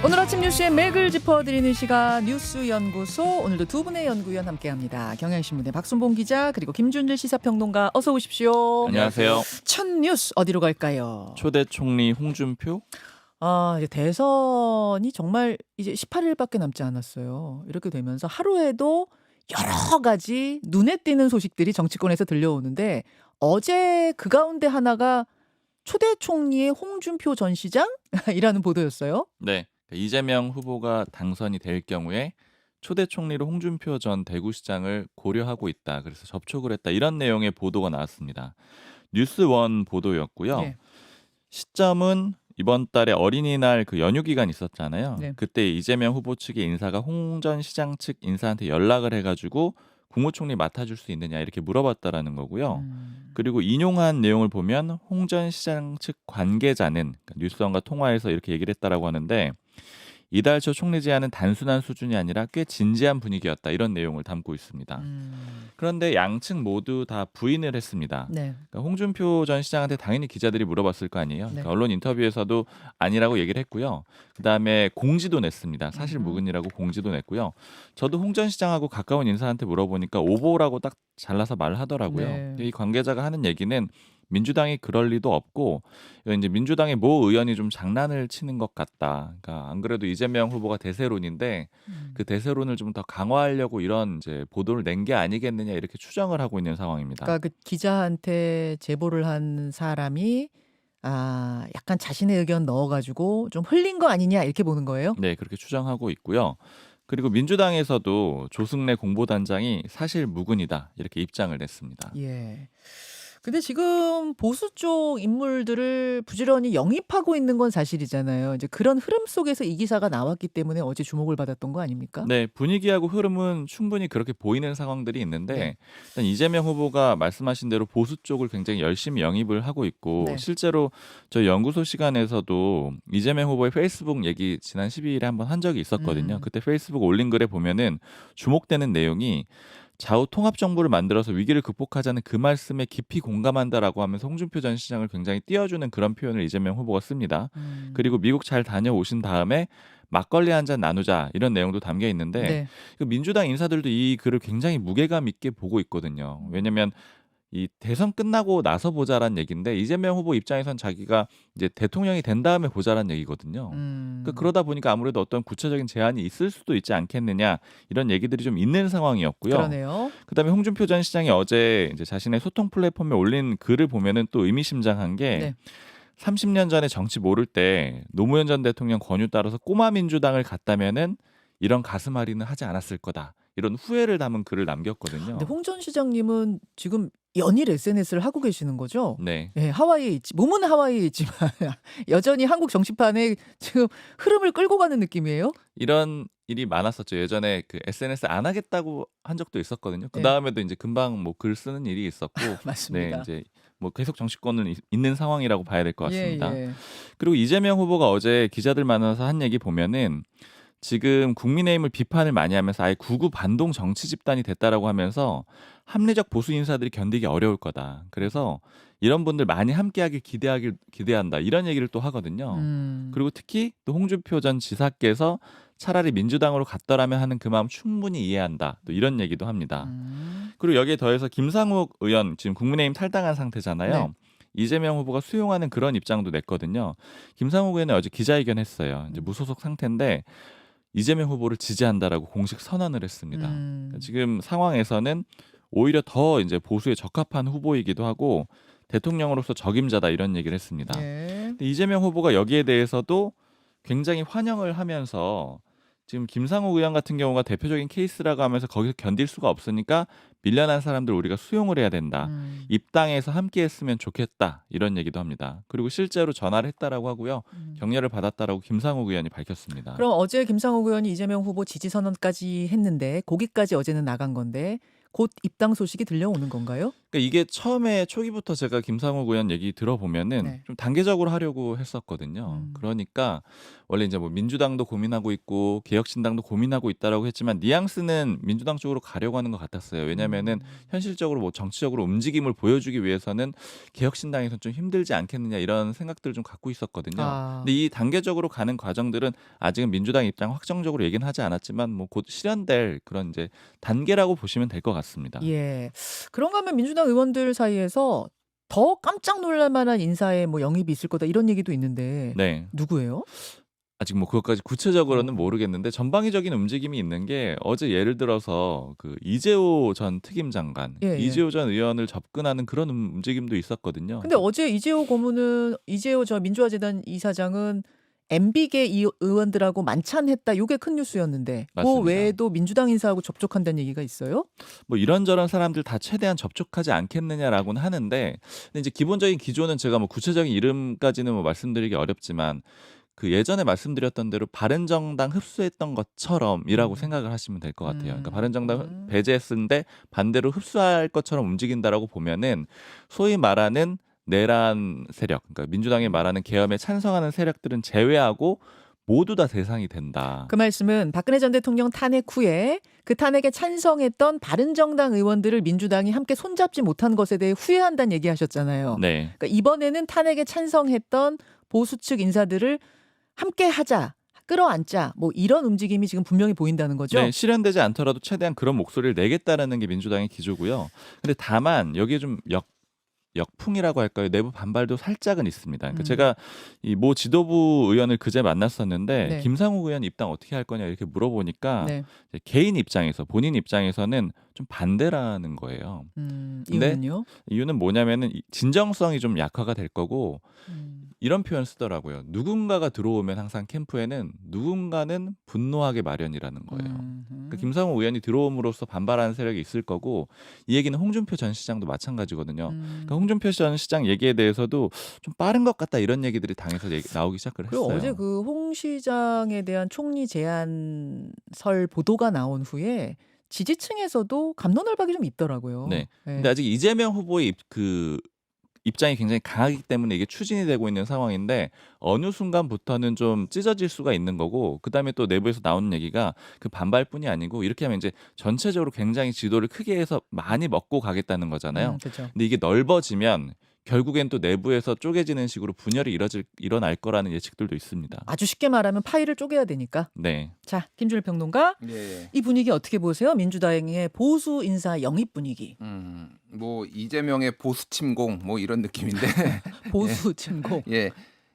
오늘 아침 뉴스의 맥을 짚어드리는 시간 뉴스연구소, 오늘도 두 분의 연구위원 함께합니다. 경향신문의 박순봉 기자 그리고 김준일 시사평론가, 어서 오십시오. 안녕하세요. 첫 뉴스 어디로 갈까요? 초대 총리 홍준표? 이제 대선이 정말 이제 18일밖에 남지 않았어요. 이렇게 되면서 하루에도 여러 가지 눈에 띄는 소식들이 정치권에서 들려오는데, 어제 그 가운데 하나가 초대 총리의 홍준표 전 시장이라는 보도였어요. 네. 이재명 후보가 당선이 될 경우에 초대 총리로 홍준표 전 대구시장을 고려하고 있다. 그래서 접촉을 했다. 이런 내용의 보도가 나왔습니다. 뉴스원 보도였고요. 네. 시점은 이번 달에 어린이날 그 연휴 기간 있었잖아요. 네. 그때 이재명 후보 측의 인사가 홍 전 시장 측 인사한테 연락을 해가지고 국무총리 맡아줄 수 있느냐 이렇게 물어봤다라는 거고요. 그리고 인용한 내용을 보면 홍 전 시장 측 관계자는, 그러니까 뉴스원과 통화해서 이렇게 얘기를 했다라고 하는데, 이달 초 총리 제안은 단순한 수준이 아니라 꽤 진지한 분위기였다, 이런 내용을 담고 있습니다. 그런데 양측 모두 다 부인을 했습니다. 네. 그러니까 홍준표 전 시장한테 당연히 기자들이 물어봤을 거 아니에요. 네. 그러니까 언론 인터뷰에서도 아니라고 얘기를 했고요. 그다음에 공지도 냈습니다. 사실 무근이라고 공지도 냈고요. 저도 홍 전 시장하고 가까운 인사한테 물어보니까 오보라고 딱 잘라서 말을 하더라고요. 네. 이 관계자가 하는 얘기는 민주당이 그럴 리도 없고, 이제 민주당의 모 의원이 좀 장난을 치는 것 같다. 그러니까 안 그래도 이재명 후보가 대세론인데 그 대세론을 좀 더 강화하려고 이런 이제 보도를 낸 게 아니겠느냐, 이렇게 추정을 하고 있는 상황입니다. 그러니까 그 기자한테 제보를 한 사람이 약간 자신의 의견 넣어가지고 좀 흘린 거 아니냐, 이렇게 보는 거예요? 네, 그렇게 추정하고 있고요. 그리고 민주당에서도 조승래 공보단장이 사실 무근이다, 이렇게 입장을 냈습니다. 예. 근데 지금 보수 쪽 인물들을 부지런히 영입하고 있는 건 사실이잖아요. 이제 그런 흐름 속에서 이 기사가 나왔기 때문에 어제 주목을 받았던 거 아닙니까? 네, 분위기하고 흐름은 충분히 그렇게 보이는 상황들이 있는데, 네. 일단 이재명 후보가 말씀하신 대로 보수 쪽을 굉장히 열심히 영입을 하고 있고, 네. 실제로 저희 연구소 시간에서도 이재명 후보의 페이스북 얘기 지난 12일에 한번 한 적이 있었거든요. 그때 페이스북 올린 글에 보면은 주목되는 내용이, 좌우 통합 정부를 만들어서 위기를 극복하자는 그 말씀에 깊이 공감한다라고 하면서 홍준표 전 시장을 굉장히 띄워주는 그런 표현을 이재명 후보가 씁니다. 그리고 미국 잘 다녀오신 다음에 막걸리 한 잔 나누자, 이런 내용도 담겨 있는데, 네. 그 민주당 인사들도 이 글을 굉장히 무게감 있게 보고 있거든요. 왜냐면 이 대선 끝나고 나서 보자란 얘기인데, 이재명 후보 입장에선 자기가 이제 대통령이 된 다음에 보자란 얘기거든요. 그러다 보니까 아무래도 어떤 구체적인 제안이 있을 수도 있지 않겠느냐, 이런 얘기들이 좀 있는 상황이었고요. 그러네요. 그다음에 홍준표 전 시장이 어제 이제 자신의 소통 플랫폼에 올린 글을 보면은 또 의미심장한 게, 네. 30년 전에 정치 모를 때 노무현 전 대통령 권유 따라서 꼬마 민주당을 갔다면은 이런 가슴앓이는 하지 않았을 거다, 이런 후회를 담은 글을 남겼거든요. 근데 홍 전 시장님은 지금 연일 SNS를 하고 계시는 거죠? 네. 네, 하와이에 있지, 몸은 하와이에 있지만 여전히 한국 정치판에 지금 흐름을 끌고 가는 느낌이에요? 이런 일이 많았었죠. 예전에 그 SNS 안 하겠다고 한 적도 있었거든요. 그 다음에도 이제 금방 뭐 글 쓰는 일이 있었고, 네, 맞습니다. 이제 뭐 계속 정치권은 있는 상황이라고 봐야 될 것 같습니다. 예. 그리고 이재명 후보가 어제 기자들 만나서 한 얘기 보면은, 지금 국민의힘을 비판을 많이 하면서 아예 구구 반동 정치 집단이 됐다라고 하면서 합리적 보수 인사들이 견디기 어려울 거다. 그래서 이런 분들 많이 함께하길 기대한다, 이런 얘기를 또 하거든요. 그리고 특히 또 홍준표 전 지사께서 차라리 민주당으로 갔더라면 하는 그 마음 충분히 이해한다, 또 이런 얘기도 합니다. 그리고 여기에 더해서 김상욱 의원, 지금 국민의힘 탈당한 상태잖아요. 네. 이재명 후보가 수용하는 그런 입장도 냈거든요. 김상욱 의원은 어제 기자회견 했어요. 이제 무소속 상태인데 이재명 후보를 지지한다라고 공식 선언을 했습니다. 그러니까 지금 상황에서는 오히려 더 이제 보수에 적합한 후보이기도 하고 대통령으로서 적임자다, 이런 얘기를 했습니다. 예. 근데 이재명 후보가 여기에 대해서도 굉장히 환영을 하면서, 지금 김상욱 의원 같은 경우가 대표적인 케이스라고 하면서 거기서 견딜 수가 없으니까 밀려난 사람들 우리가 수용을 해야 된다, 입당해서 함께 했으면 좋겠다, 이런 얘기도 합니다. 그리고 실제로 전화를 했다라고 하고요. 격려를 받았다라고 김상욱 의원이 밝혔습니다. 그럼 어제 김상욱 의원이 이재명 후보 지지 선언까지 했는데, 거기까지 어제는 나간 건데 곧 입당 소식이 들려오는 건가요? 그러니까 이게 처음에 초기부터 제가 김상욱 의원 얘기 들어보면은 네. 좀 단계적으로 하려고 했었거든요. 음. 그러니까 원래 이제 뭐 민주당도 고민하고 있고 개혁신당도 고민하고 있다라고 했지만 뉘앙스는 민주당 쪽으로 가려고 하는 것 같았어요. 왜냐면은 음. 현실적으로 뭐 정치적으로 움직임을 보여주기 위해서는 개혁신당에선 좀 힘들지 않겠느냐 이런 생각들을 좀 갖고 있었거든요. 아. 근데 이 단계적으로 가는 과정들은 아직은 민주당 입장 확정적으로 얘기는 하지 않았지만 뭐 곧 실현될 그런 이제 단계라고 보시면 될 것 같습니다. 예. 그런가 하면 민주당 의원들 사이에서 더 깜짝 놀랄 만한 인사의 뭐 영입이 있을 거다 이런 얘기도 있는데 네. 누구예요? 아직 뭐 그것까지 구체적으로는 어. 모르겠는데 전방위적인 움직임이 있는 게 어제 예를 들어서 그 이재호 전 특임 장관, 예예. 이재호 전 의원을 접근하는 그런 움직임도 있었거든요. 근데 어제 이재호 저 민주화재단 이사장은 MB계 이 의원들하고 만찬했다. 요게 큰 뉴스였는데 그 맞습니다. 외에도 민주당 인사하고 접촉한다는 얘기가 있어요? 뭐 이런저런 사람들 다 최대한 접촉하지 않겠느냐라고는 하는데 근데 이제 기본적인 기조는 제가 뭐 구체적인 이름까지는 뭐 말씀드리기 어렵지만 그 예전에 말씀드렸던 대로 바른정당 흡수했던 것처럼이라고 음. 생각을 하시면 될 것 같아요. 그러니까 음. 바른정당 배제했는데 반대로 흡수할 것처럼 움직인다라고 보면은 소위 말하는 내란 세력, 그러니까 민주당이 음. 말하는 계엄에 찬성하는 세력들은 제외하고 모두 다 대상이 된다. 그 말씀은 박근혜 전 대통령 탄핵 후에 그 탄핵에 찬성했던 바른정당 의원들을 민주당이 함께 손잡지 못한 것에 대해 후회한다는 얘기하셨잖아요. 네. 그러니까 이번에는 탄핵에 찬성했던 보수 측 인사들을 함께 하자, 끌어안자 뭐 이런 움직임이 지금 분명히 보인다는 거죠? 네. 실현되지 않더라도 최대한 그런 목소리를 내겠다라는 게 민주당의 기조고요. 근데 다만 여기에 좀 역풍이라고 할까요? 내부 반발도 살짝은 있습니다. 그러니까 음. 제가 이 모 지도부 의원을 그제 만났었는데 네. 김상욱 의원 입당 어떻게 할 거냐 이렇게 물어보니까 네. 이제 개인 입장에서 본인 입장에서는 좀 반대라는 거예요. 근데 이유는요? 이유는 뭐냐면은 이 진정성이 좀 약화가 될 거고 음. 이런 표현 쓰더라고요. 누군가가 들어오면 항상 캠프에는 누군가는 분노하게 마련이라는 거예요. 그 음음. 김상우 의원이 들어옴으로써 반발하는 세력이 있을 거고 이 얘기는 홍준표 전 시장도 마찬가지거든요. 그러니까 음. 홍준표 전 시장 얘기에 대해서도 좀 빠른 것 같다 이런 얘기들이 당에서 나오기 시작을 그리고 어제 했어요. 그 홍 시장에 대한 총리 제안설 보도가 나온 후에 지지층에서도 갑론을박이 좀 있더라고요. 네. 예. 근데 아직 이재명 후보의 입장이 굉장히 강하기 때문에 이게 추진이 되고 있는 상황인데 어느 순간부터는 좀 찢어질 수가 있는 거고 그다음에 또 내부에서 나오는 얘기가 그 반발뿐이 아니고 이렇게 하면 이제 전체적으로 굉장히 지도를 크게 해서 많이 먹고 가겠다는 거잖아요. 그죠. 근데 이게 넓어지면 결국엔 또 내부에서 쪼개지는 식으로 분열이 일어날 거라는 예측들도 있습니다. 아주 쉽게 말하면 파이를 쪼개야 되니까. 네. 자, 김준일 평론가, 예. 이 분위기 어떻게 보세요? 민주당의 보수 인사 영입 분위기. 뭐 이재명의 보수 침공 뭐 이런 느낌인데 보수 침공. 예.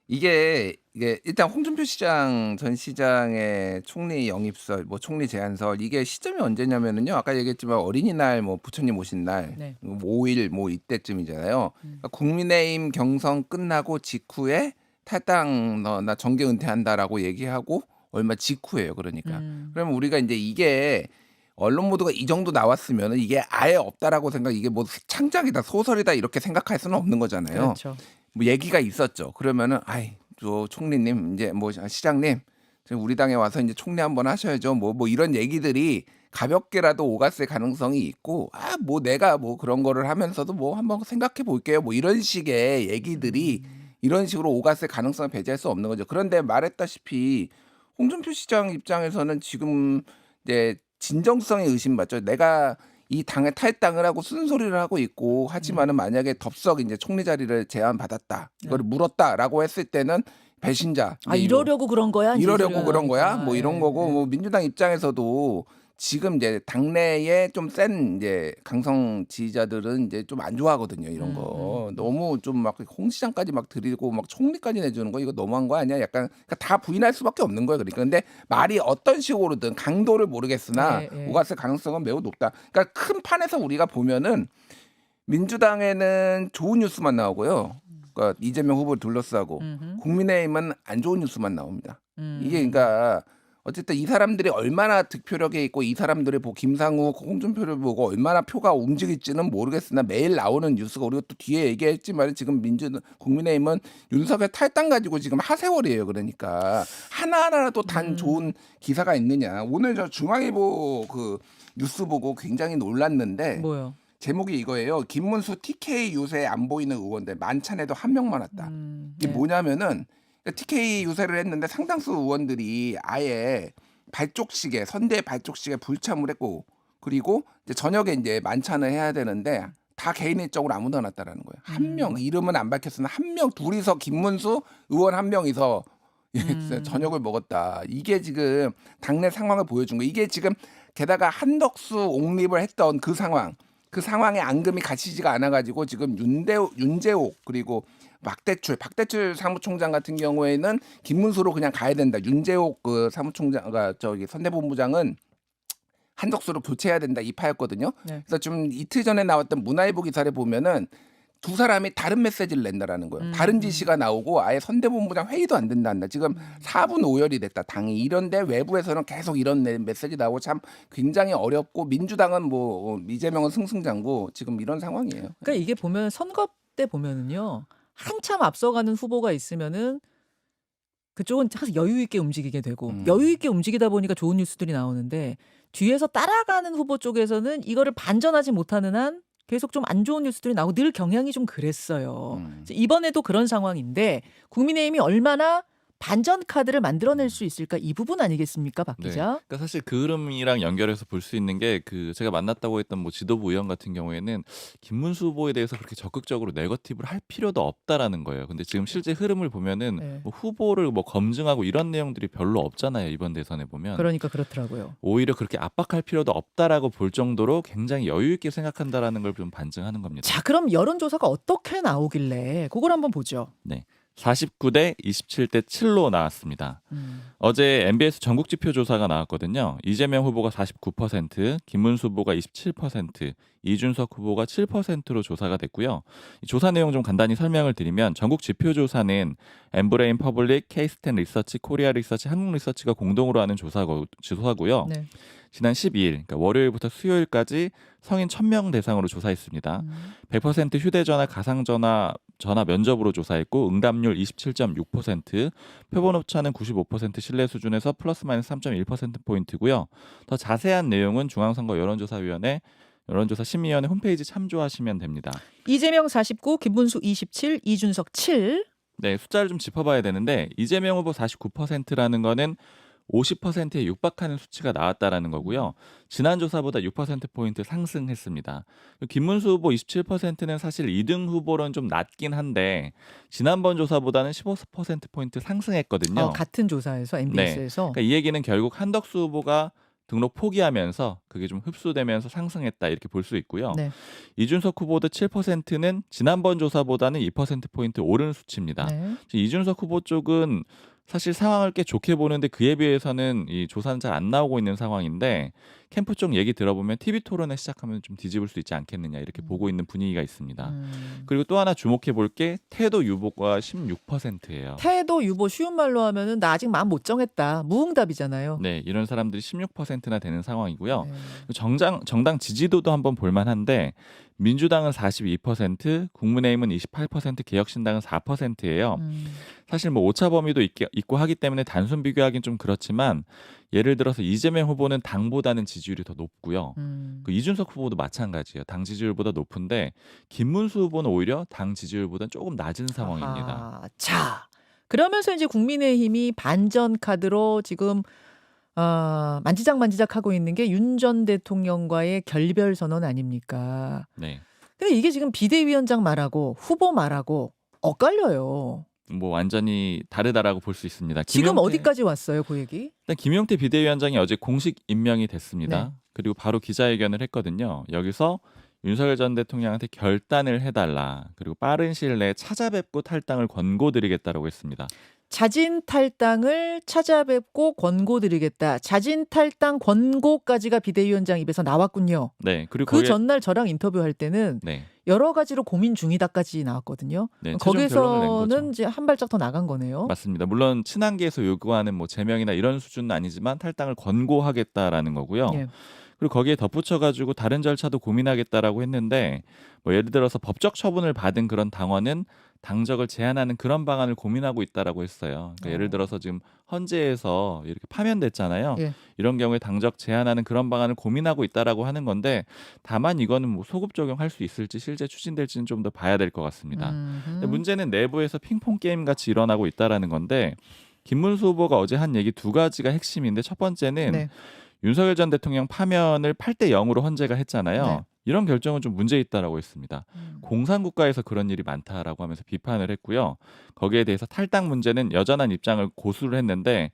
이게 일단 홍준표 시장 전 시장의 총리 영입설, 뭐 총리 제안설 이게 시점이 언제냐면은요. 아까 얘기했지만 어린이날 뭐 부처님 오신 날 네. 5일 뭐 이때쯤이잖아요. 음. 그러니까 국민의힘 경선 끝나고 직후에 탈당 나 정계 은퇴한다라고 얘기하고 얼마 직후예요. 그러니까. 그러면 우리가 이제 이게 언론 보도가 이 정도 나왔으면 이게 아예 없다라고 이게 뭐 창작이다 소설이다 이렇게 생각할 수는 없는 거잖아요. 그렇죠. 뭐 얘기가 있었죠. 그러면은 저 총리님 이제 뭐 시장님 우리 당에 와서 이제 총리 한번 하셔야죠. 뭐 이런 얘기들이 가볍게라도 오갔을 가능성이 있고 뭐 내가 뭐 그런 거를 하면서도 뭐 한번 생각해 볼게요. 뭐 이런 식의 얘기들이 이런 식으로 오갔을 가능성을 배제할 수 없는 거죠. 그런데 말했다시피 홍준표 시장 입장에서는 지금 이제 진정성이 의심받죠. 내가 이 당에 탈당을 하고 쓴소리를 하고 있고 하지만은 만약에 덥석 이제 총리 자리를 제안받았다. 이거를 물었다라고 했을 때는 배신자. 아, 이제 이러려고 그런 거야? 이제 이러려고 이러려고 그런 거야? 하니까. 뭐 이런 예, 거고 예. 뭐 민주당 입장에서도 지금 이제 당내에 좀 센 이제 강성 지지자들은 이제 좀 안 좋아하거든요. 이런 거. 너무 좀 막 홍 시장까지 막 들이고 막 총리까지 내주는 거 이거 너무한 거 아니야? 약간 그러니까 다 부인할 수밖에 없는 거예요. 그러니까 근데 말이 어떤 식으로든 강도를 모르겠으나 예, 예. 오갔을 가능성은 매우 높다. 그러니까 큰 판에서 우리가 보면은 민주당에는 좋은 뉴스만 나오고요. 그러니까 이재명 후보를 둘러싸고 국민의힘은 안 좋은 뉴스만 나옵니다. 이게 그러니까 어쨌든 이 사람들이 얼마나 득표력에 있고 이 사람들이 김상욱, 홍준표를 보고 얼마나 표가 움직일지는 모르겠으나 매일 나오는 뉴스가 우리가 또 뒤에 얘기했지만 지금 국민의힘은 윤석열 탈당 가지고 지금 하세월이에요. 그러니까 하나하나라도 단 좋은 기사가 있느냐. 오늘 저 중앙일보 그 뉴스 보고 굉장히 놀랐는데 뭐요? 제목이 이거예요. 김문수 TK 유세 안 보이는 의원들 만찬에도 한 명만 왔다. 이게 네. 뭐냐면은 TK 유세를 했는데 상당수 의원들이 아예 발족식에 선대 발족식에 불참을 했고 그리고 이제 저녁에 이제 만찬을 해야 되는데 다 개인 일정으로 아무도 안 왔다라는 거예요. 한 명 이름은 안 밝혔으나 한 명 둘이서 김문수 의원 한 명이서 저녁을 먹었다. 이게 지금 당내 상황을 보여준 거. 이게 지금 게다가 한덕수 옹립을 했던 그 상황. 그 상황에 앙금이 갇히지가 않아가지고 지금 윤재옥 그리고 박대출 사무총장 같은 경우에는 김문수로 그냥 가야 된다. 윤재옥 그 사무총장가 저기 선대본부장은 한덕수로 교체해야 된다 이 파였거든요. 네. 그래서 좀 이틀 전에 나왔던 문화일보 기사를 보면은 두 사람이 다른 메시지를 낸다라는 거예요. 다른 지시가 나오고 아예 선대본부장 회의도 안 된다. 지금 4분 오열이 됐다. 당이 이런데 외부에서는 계속 이런 메시지 나오고 참 굉장히 어렵고 민주당은 뭐 이재명은 승승장구 지금 이런 상황이에요. 그러니까 이게 보면 선거 때 보면은요. 한참 앞서가는 후보가 있으면은 그쪽은 항상 여유 있게 움직이게 되고 여유 있게 움직이다 보니까 좋은 뉴스들이 나오는데 뒤에서 따라가는 후보 쪽에서는 이거를 반전하지 못하는 한 계속 좀 안 좋은 뉴스들이 나오고 늘 경향이 좀 그랬어요. 이번에도 그런 상황인데 국민의힘이 얼마나 반전 카드를 만들어낼 수 있을까 이 부분 아니겠습니까, 박 네. 기자? 그러니까 사실 그 흐름이랑 연결해서 볼 수 있는 게 그 제가 만났다고 했던 뭐 지도부 의원 같은 경우에는 김문수 후보에 대해서 그렇게 적극적으로 네거티브를 할 필요도 없다라는 거예요. 근데 지금 실제 흐름을 보면은 네. 뭐 후보를 뭐 검증하고 이런 내용들이 별로 없잖아요. 이번 대선에 보면. 그러니까 그렇더라고요. 오히려 그렇게 압박할 필요도 없다라고 볼 정도로 굉장히 여유 있게 생각한다라는 걸 좀 반증하는 겁니다. 자, 그럼 여론조사가 어떻게 나오길래 그걸 한번 보죠. 네. 49대 27대 7로 나왔습니다. 어제 MBS 전국 지표 조사가 나왔거든요. 이재명 후보가 49%, 김문수 후보가 27%, 이준석 후보가 7%로 조사가 됐고요. 이 조사 내용 좀 간단히 설명을 드리면 전국 지표 조사는 엠브레인 퍼블릭, 케이스텐 리서치, 코리아 리서치, 한국 리서치가 공동으로 하는 조사고요. 네. 지난 12일, 그러니까 월요일부터 수요일까지 성인 1000명 대상으로 조사했습니다. 100% 휴대전화, 가상전화, 전화 면접으로 조사했고 응답률 27.6%, 표본 오차는 95% 신뢰 수준에서 플러스 마이너스 3.1%포인트고요. 더 자세한 내용은 중앙선거 여론조사위원회 여론조사 심의위원회 홈페이지 참조하시면 됩니다. 이재명 49, 김문수 27, 이준석 7. 네, 숫자를 좀 짚어봐야 되는데 이재명 후보 49%라는 거는 50%에 육박하는 수치가 나왔다라는 거고요. 지난 조사보다 6%포인트 상승했습니다. 김문수 후보 27%는 사실 2등 후보로는 좀 낮긴 한데 지난번 조사보다는 15%포인트 상승했거든요. 같은 조사에서 MBS에서. 그러니까 이 얘기는 결국 한덕수 후보가 등록 포기하면서 그게 좀 흡수되면서 상승했다 이렇게 볼 수 있고요. 네. 이준석 후보도 7%는 지난번 조사보다는 2%포인트 오른 수치입니다. 네. 이준석 후보 쪽은 사실 상황을 꽤 좋게 보는데 그에 비해서는 이 조사는 잘 안 나오고 있는 상황인데 캠프 쪽 얘기 들어보면 TV 토론회 시작하면 좀 뒤집을 수 있지 않겠느냐 이렇게 보고 있는 분위기가 있습니다. 그리고 또 하나 주목해 볼 게 태도 유보가 16%예요. 태도 유보 쉬운 말로 하면은 나 아직 마음 못 정했다. 무응답이잖아요. 네, 이런 사람들이 16%나 되는 상황이고요. 네. 정당 지지도도 한번 볼만한데 민주당은 42%, 국민의힘은 28%, 개혁신당은 4%예요. 사실 뭐 오차 범위도 있고 하기 때문에 단순 비교하기는 좀 그렇지만 예를 들어서 이재명 후보는 당보다는 지지율이 더 높고요. 그 이준석 후보도 마찬가지예요. 당 지지율보다 높은데 김문수 후보는 오히려 당 지지율보다 조금 낮은 상황입니다. 아하. 자, 그러면서 이제 국민의힘이 반전 카드로 지금 만지작하고 있는 게 윤 전 대통령과의 결별 선언 아닙니까? 네. 근데 이게 지금 비대위원장 말하고 후보 말하고 엇갈려요. 뭐 완전히 다르다라고 볼 수 있습니다. 지금 어디까지 왔어요, 그 얘기? 일단 김용태 비대위원장이 어제 공식 임명이 됐습니다. 네. 그리고 바로 기자회견을 했거든요. 여기서 윤석열 전 대통령한테 결단을 해달라. 그리고 빠른 시일 내에 찾아뵙고 탈당을 권고드리겠다라고 했습니다. 자진 탈당을 찾아뵙고 권고드리겠다. 자진 탈당 권고까지가 비대위원장 입에서 나왔군요. 네. 그리고 그 전날 저랑 인터뷰할 때는 네. 여러 가지로 고민 중이다까지 나왔거든요. 네, 최종 결론을 낸 거기서는 거죠. 이제 한 발짝 더 나간 거네요. 맞습니다. 물론 친한계에서 요구하는 뭐 제명이나 이런 수준은 아니지만 탈당을 권고하겠다라는 거고요. 예. 그리고 거기에 덧붙여가지고 다른 절차도 고민하겠다라고 했는데 뭐 예를 들어서 법적 처분을 받은 그런 당원은 당적을 제한하는 그런 방안을 고민하고 있다라고 했어요. 그러니까 예를 들어서 지금 헌재에서 이렇게 파면됐잖아요. 예. 이런 경우에 당적 제한하는 그런 방안을 고민하고 있다라고 하는 건데 다만 이거는 뭐 소급 적용할 수 있을지 실제 추진될지는 좀 더 봐야 될 것 같습니다. 근데 문제는 내부에서 핑퐁 게임 같이 일어나고 있다라는 건데 김문수 후보가 어제 한 얘기 두 가지가 핵심인데 첫 번째는 네. 윤석열 전 대통령 파면을 8대 0으로 헌재가 했잖아요. 네. 이런 결정은 좀 문제 있다라고 했습니다. 공산국가에서 그런 일이 많다라고 하면서 비판을 했고요. 거기에 대해서 탈당 문제는 여전한 입장을 고수를 했는데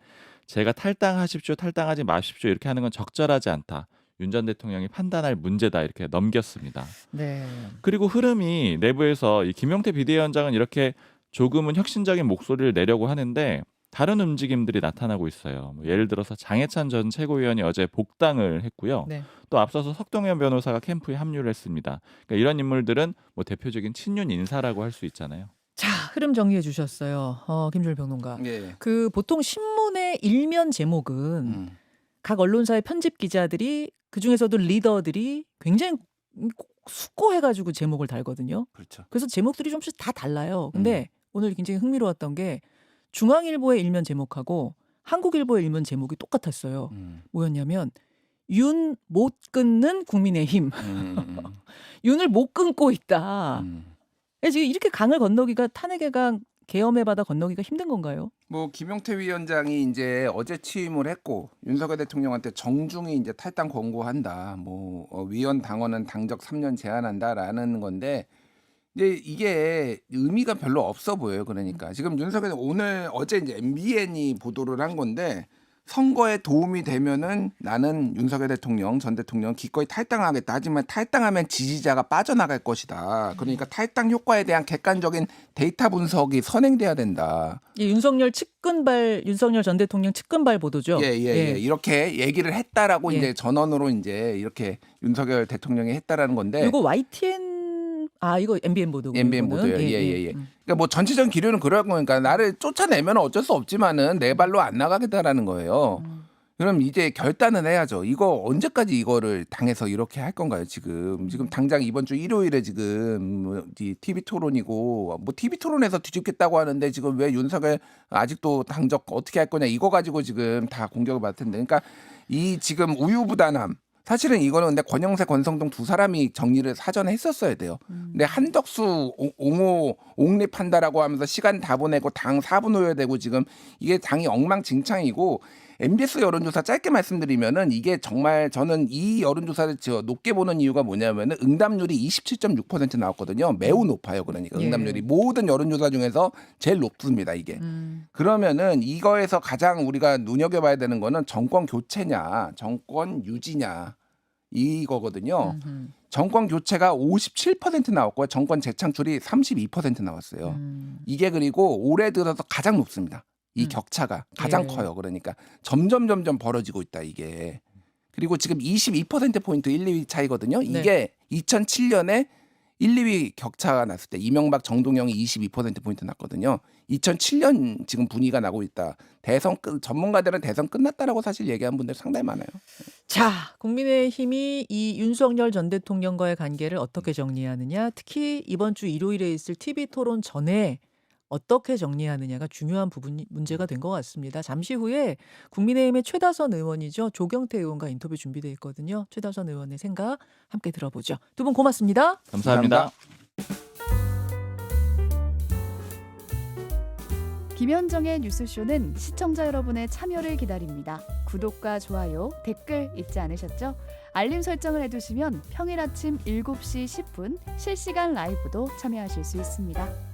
제가 탈당하십시오, 탈당하지 마십시오 이렇게 하는 건 적절하지 않다. 윤 전 대통령이 판단할 문제다 이렇게 넘겼습니다. 네. 그리고 흐름이 내부에서 이 김용태 비대위원장은 이렇게 조금은 혁신적인 목소리를 내려고 하는데 다른 움직임들이 나타나고 있어요. 뭐 예를 들어서 장해찬 전 최고위원이 어제 복당을 했고요. 네. 또 앞서서 석동현 변호사가 캠프에 합류를 했습니다. 그러니까 이런 인물들은 뭐 대표적인 친윤 인사라고 할 수 있잖아요. 자, 흐름 정리해 주셨어요. 김준일 평론가. 예. 그 보통 신문의 일면 제목은 각 언론사의 편집 기자들이 그중에서도 리더들이 굉장히 숙고해가지고 제목을 달거든요. 그렇죠. 그래서 제목들이 좀씩 다 달라요. 근데 오늘 굉장히 흥미로웠던 게 중앙일보의 일면 제목하고 한국일보의 일면 제목이 똑같았어요. 뭐였냐면 윤 못 끊는 국민의힘. 윤을 못 끊고 있다. 지금 이렇게 강을 건너기가 탄핵의 강 계엄의 바다 건너기가 힘든 건가요? 뭐 김용태 위원장이 이제 어제 취임을 했고 윤석열 대통령한테 정중히 이제 탈당 권고한다. 뭐 위원 당원은 당적 3년 제한한다라는 건데 이제 이게 의미가 별로 없어 보여요. 그러니까 지금 윤석열 어제 이제 MBN이 보도를 한 건데 선거에 도움이 되면은 나는 윤석열 대통령 전 대통령 기꺼이 탈당하겠다. 하지만 탈당하면 지지자가 빠져나갈 것이다. 그러니까 탈당 효과에 대한 객관적인 데이터 분석이 선행돼야 된다. 윤석열 전 대통령 측근발 보도죠. 예. 이렇게 얘기를 했다라고 예. 이제 전원으로 이제 이렇게 윤석열 대통령이 했다라는 건데. 이거 YTN 이거 MBN 보도고요. MBN 보도요. 예. 그러니까 뭐 전체적인 기류는 그럴 거니까 나를 쫓아내면 어쩔 수 없지만은 내 발로 안 나가겠다라는 거예요. 그럼 이제 결단은 해야죠. 이거 언제까지 이거를 당해서 이렇게 할 건가요? 지금 당장 이번 주 일요일에 지금 TV 토론이고 뭐 TV 토론에서 뒤집겠다고 하는데 지금 왜 윤석열 아직도 당적 어떻게 할 거냐 이거 가지고 지금 다 공격을 받을 텐데. 그러니까 이 지금 우유부단함. 사실은 이거는 근데 권영세, 권성동 두 사람이 정리를 사전에 했었어야 돼요. 근데 한덕수, 옹립한다라고 하면서 시간 다 보내고 당 4분 후회되고 지금 이게 당이 엉망진창이고 MBS 여론조사 짧게 말씀드리면은 이게 정말 저는 이 여론조사를 높게 보는 이유가 뭐냐면은 응답률이 27.6% 나왔거든요. 매우 높아요. 그러니까 응답률이 모든 여론조사 중에서 제일 높습니다. 이게. 그러면은 이거에서 가장 우리가 눈여겨봐야 되는 거는 정권 교체냐, 정권 유지냐 이거거든요. 정권 교체가 57% 나왔고요. 정권 재창출이 32% 나왔어요. 이게 그리고 올해 들어서 가장 높습니다. 이 격차가 가장 커요. 그러니까 점점 벌어지고 있다 이게. 그리고 지금 22%포인트 1, 2위 차이거든요. 이게 2007년에 1, 2위 격차가 났을 때 이명박 정동영이 22%포인트 났거든요. 2007년 지금 분위기가 나고 있다. 전문가들은 대선 끝났다라고 사실 얘기한 분들 상당히 많아요. 자, 국민의힘이 이 윤석열 전 대통령과의 관계를 어떻게 정리하느냐, 특히 이번 주 일요일에 있을 TV 토론 전에 어떻게 정리하느냐가 중요한 문제가 된 것 같습니다. 잠시 후에 국민의힘의 최다선 의원이죠. 조경태 의원과 인터뷰 준비되어 있거든요. 최다선 의원의 생각 함께 들어보죠. 두 분 고맙습니다. 감사합니다. 김현정의 뉴스쇼는 시청자 여러분의 참여를 기다립니다. 구독과 좋아요, 댓글 잊지 않으셨죠? 알림 설정을 해두시면 평일 아침 7시 10분 실시간 라이브도 참여하실 수 있습니다.